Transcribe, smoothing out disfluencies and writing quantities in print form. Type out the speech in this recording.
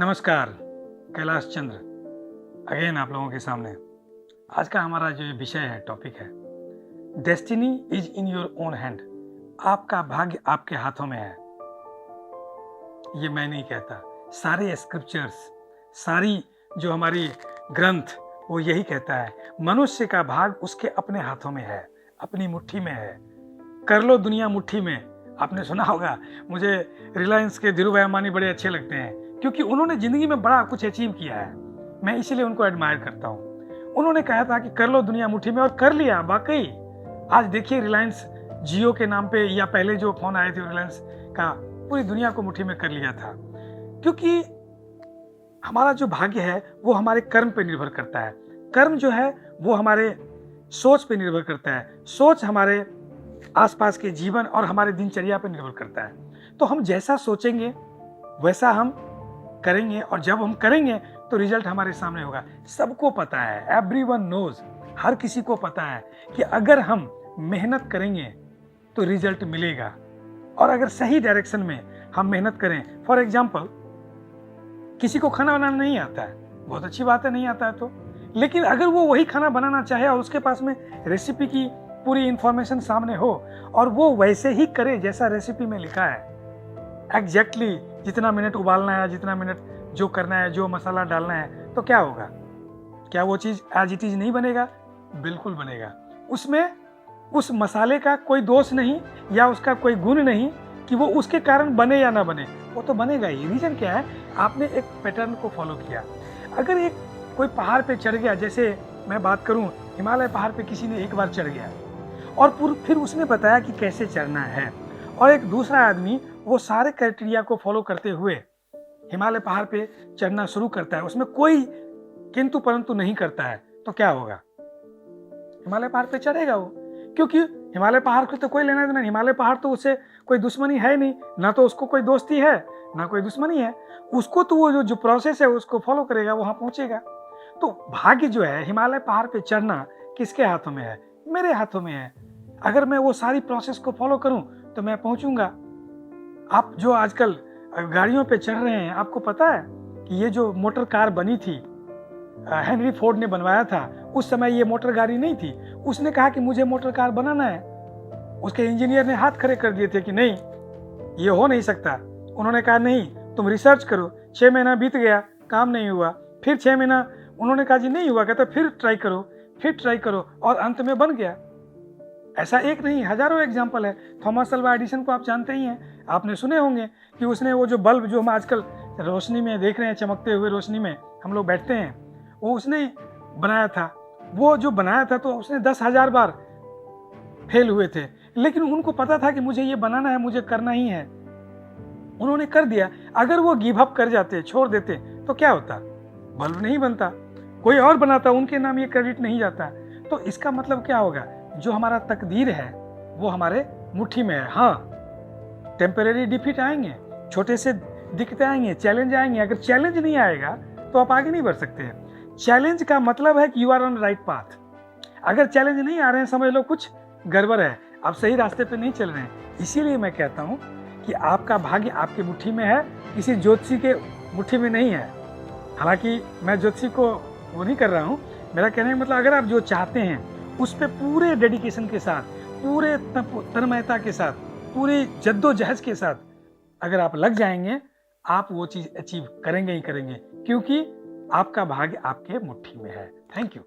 नमस्कार, कैलाश चंद्र अगेन आप लोगों के सामने। आज का हमारा जो विषय है, टॉपिक है, destiny is in your own hand. आपका भाग्य आपके हाथों में है। ये मैं नहीं कहता, सारे स्क्रिप्चर्स, सारी जो हमारी ग्रंथ वो यही कहता है। मनुष्य का भाग उसके अपने हाथों में है, अपनी मुट्ठी में है। कर लो दुनिया मुट्ठी में। आपने सुना होगा, मुझे रिलायंस के धीरू भाई अंबानी बड़े अच्छे लगते हैं क्योंकि उन्होंने जिंदगी में बड़ा कुछ अचीव किया है। मैं इसीलिए उनको एडमायर करता हूँ। उन्होंने कहा था कि कर लो दुनिया मुट्ठी में, और कर लिया वाकई। आज देखिए रिलायंस जियो के नाम पे, या पहले जो फोन आए थे रिलायंस का, पूरी दुनिया को मुट्ठी में कर लिया था। क्योंकि हमारा जो भाग्य है वो हमारे कर्म पे निर्भर करता है। कर्म जो है वो हमारे सोच पे निर्भर करता है। सोच हमारे आसपास के जीवन और हमारे दिनचर्या पर निर्भर करता है। तो हम जैसा सोचेंगे वैसा हम करेंगे, और जब हम करेंगे तो रिजल्ट हमारे सामने होगा। सबको पता है, एवरीवन नोज, हर किसी को पता है कि अगर हम मेहनत करेंगे तो रिजल्ट मिलेगा। और अगर सही डायरेक्शन में हम मेहनत करें, फॉर एग्जाम्पल किसी को खाना बनाना नहीं आता है, बहुत अच्छी बात है, नहीं आता है तो, लेकिन अगर वो वही खाना बनाना चाहे और उसके पास में रेसिपी की पूरी इंफॉर्मेशन सामने हो और वो वैसे ही करे जैसा रेसिपी में लिखा है, एग्जैक्टली जितना मिनट उबालना है, जितना मिनट जो करना है, जो मसाला डालना है, तो क्या होगा? क्या वो चीज़ एज इट इज नहीं बनेगा? बिल्कुल बनेगा। उसमें उस मसाले का कोई दोष नहीं या उसका कोई गुण नहीं कि वो उसके कारण बने या ना बने, वो तो बनेगा ही। रीजन क्या है? आपने एक पैटर्न को फॉलो किया। अगर एक कोई पहाड़ पे चढ़ गया, जैसे मैं बात करूं, हिमालय पहाड़ पे किसी ने एक बार चढ़ गया और फिर उसने बताया कि कैसे चढ़ना है, और एक दूसरा आदमी वो सारे क्राइटेरिया को फॉलो करते हुए हिमालय पहाड़ पे चढ़ना शुरू करता है, उसमें कोई किंतु परंतु नहीं करता है, तो क्या होगा? हिमालय पहाड़ पे चढ़ेगा वो, क्योंकि हिमालय पहाड़ को तो कोई लेना देना। हिमालय पहाड़ तो उससे कोई दुश्मनी है नहीं, ना तो उसको कोई दोस्ती है ना कोई दुश्मनी है। उसको तो वो जो प्रोसेस है उसको फॉलो करेगा, वहां पहुंचेगा। तो भाग्य जो है, हिमालय पहाड़ पे चढ़ना किसके हाथों में है? मेरे हाथों में है। अगर मैं वो सारी प्रोसेस को फॉलो करूं तो मैं पहुंचूंगा। आप जो आजकल गाड़ियों पे चढ़ रहे हैं, आपको पता है कि ये जो मोटर कार बनी थी, हेनरी फोर्ड ने बनवाया था, उस समय ये मोटर गाड़ी नहीं थी। उसने कहा कि मुझे मोटर कार बनाना है। उसके इंजीनियर ने हाथ खड़े कर दिए थे कि नहीं, ये हो नहीं सकता। उन्होंने कहा नहीं, तुम रिसर्च करो। 6 महीना बीत गया, काम नहीं हुआ। फिर 6 महीना उन्होंने कहा जी नहीं हुआ, कहता फिर ट्राई करो, और अंत में बन गया। ऐसा एक नहीं, हजारों एग्जाम्पल है। थॉमस अल्वा एडिसन को आप जानते ही हैं, आपने सुने होंगे कि उसने वो जो बल्ब जो हम आजकल रोशनी में देख रहे हैं, चमकते हुए रोशनी में हम लोग बैठते हैं, वो उसने बनाया था। वो जो बनाया था तो उसने 10,000 बार फेल हुए थे, लेकिन उनको पता था कि मुझे ये बनाना है, मुझे करना ही है। उन्होंने कर दिया। अगर वो गिव अप कर जाते, छोड़ देते, तो क्या होता? बल्ब नहीं बनता, कोई और बनाता, उनके नाम ये क्रेडिट नहीं जाता। तो इसका मतलब क्या होगा? जो हमारा तकदीर है वो हमारे मुट्ठी में है। हाँ, टेम्परेरी डिफीट आएंगे, छोटे से दिक्कतें आएंगे, चैलेंज आएंगे। अगर चैलेंज नहीं आएगा तो आप आगे नहीं बढ़ सकते हैं। चैलेंज का मतलब है कि you are on right path. अगर चैलेंज नहीं आ रहे हैं, समझ लो कुछ गड़बड़ है, आप सही रास्ते पे नहीं चल रहे हैं। इसीलिए मैं कहता हूँ कि आपका भाग्य आपकी मुट्ठी में है, किसी ज्योतिषी के मुट्ठी में नहीं है। हालांकि मैं ज्योतिषी को वो नहीं कर रहा हूँ। मेरा कहने का मतलब, अगर आप जो चाहते हैं उस पर पूरे डेडिकेशन के साथ, पूरे तन्मयता के साथ, पूरी जद्दोजहद के साथ अगर आप लग जाएंगे, आप वो चीज़ अचीव करेंगे ही करेंगे, क्योंकि आपका भाग्य आपके मुट्ठी में है। Thank you.